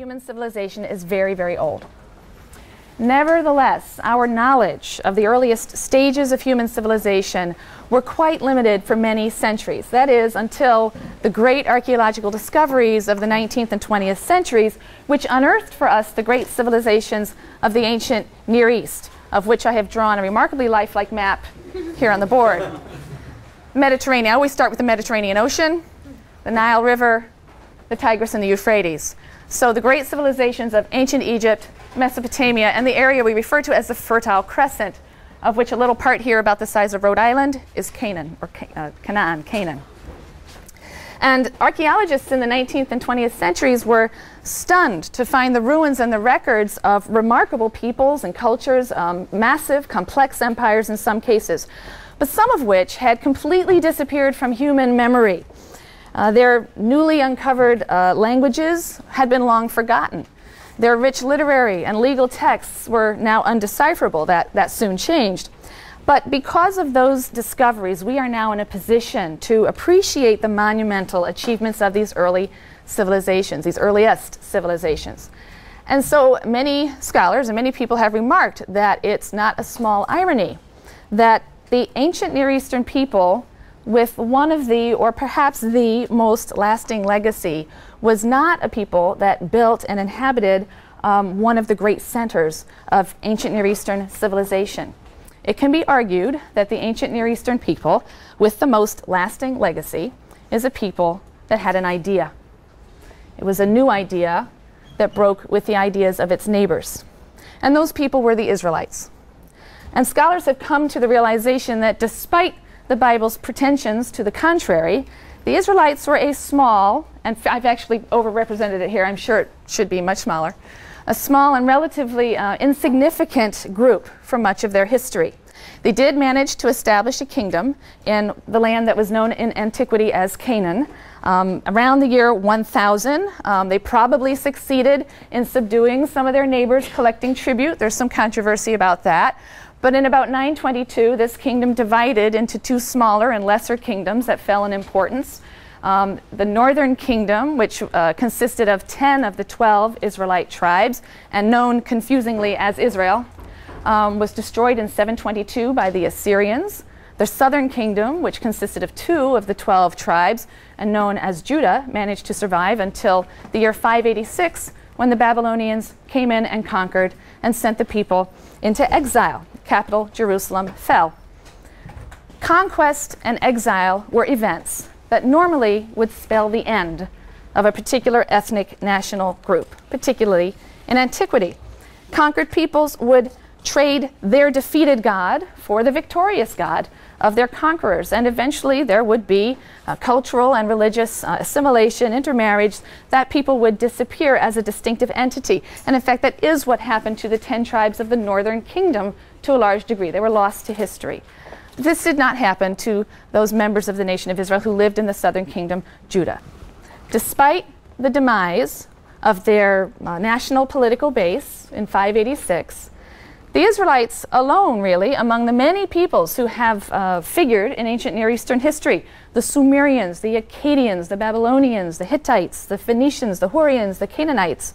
human civilization is very, very old. Nevertheless, our knowledge of the earliest stages of human civilization were quite limited for many centuries. That is, until the great archaeological discoveries of the 19th and 20th centuries, which unearthed for us the great civilizations of the ancient Near East, of which I have drawn a remarkably lifelike map here on the board. Mediterranean. I always start with the Mediterranean Ocean, the Nile River, the Tigris, and the Euphrates. So the great civilizations of ancient Egypt, Mesopotamia, and the area we refer to as the Fertile Crescent, of which a little part here about the size of Rhode Island is Canaan, or Canaan. And archaeologists in the 19th and 20th centuries were stunned to find the ruins and the records of remarkable peoples and cultures, massive, complex empires in some cases, but some of which had completely disappeared from human memory. Their newly uncovered languages had been long forgotten. Their rich literary and legal texts were now undecipherable. That soon changed. But because of those discoveries, we are now in a position to appreciate the monumental achievements of these early civilizations, these earliest civilizations. And so many scholars and many people have remarked that it's not a small irony that the ancient Near Eastern people, with one of the, or perhaps the most lasting legacy, was not a people that built and inhabited one of the great centers of ancient Near Eastern civilization. It can be argued that the ancient Near Eastern people with the most lasting legacy is a people that had an idea. It was a new idea that broke with the ideas of its neighbors. And those people were the Israelites. And scholars have come to the realization that despite the Bible's pretensions to the contrary, the Israelites were a small, and I've actually overrepresented it here, I'm sure it should be much smaller, a small and relatively insignificant group for much of their history. They did manage to establish a kingdom in the land that was known in antiquity as Canaan. Around the year 1000, they probably succeeded in subduing some of their neighbors, collecting tribute. There's some controversy about that. But in about 922, this kingdom divided into two smaller and lesser kingdoms that fell in importance. The northern kingdom, which consisted of 10 of the 12 Israelite tribes, and known confusingly as Israel, was destroyed in 722 by the Assyrians. The southern kingdom, which consisted of 2 of the 12 tribes, and known as Judah, managed to survive until the year 586, when the Babylonians came in and conquered and sent the people into exile. Capital, Jerusalem, fell. Conquest and exile were events that normally would spell the end of a particular ethnic national group, particularly in antiquity. Conquered peoples would trade their defeated God for the victorious God of their conquerors, and eventually there would be cultural and religious assimilation, intermarriage, that people would disappear as a distinctive entity. And in fact, that is what happened to the 10 tribes of the northern kingdom to a large degree. They were lost to history. This did not happen to those members of the nation of Israel who lived in the southern kingdom, Judah. Despite the demise of their national political base in 586, the Israelites alone, really, among the many peoples who have figured in ancient Near Eastern history, the Sumerians, the Akkadians, the Babylonians, the Hittites, the Phoenicians, the Hurrians, the Canaanites,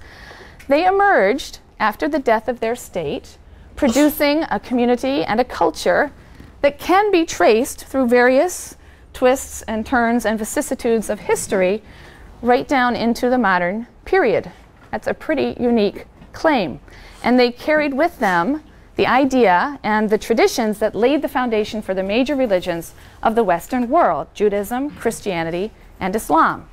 they emerged after the death of their state, producing a community and a culture that can be traced through various twists and turns and vicissitudes of history right down into the modern period. That's a pretty unique claim. And they carried with them the idea and the traditions that laid the foundation for the major religions of the Western world, Judaism, Christianity, and Islam.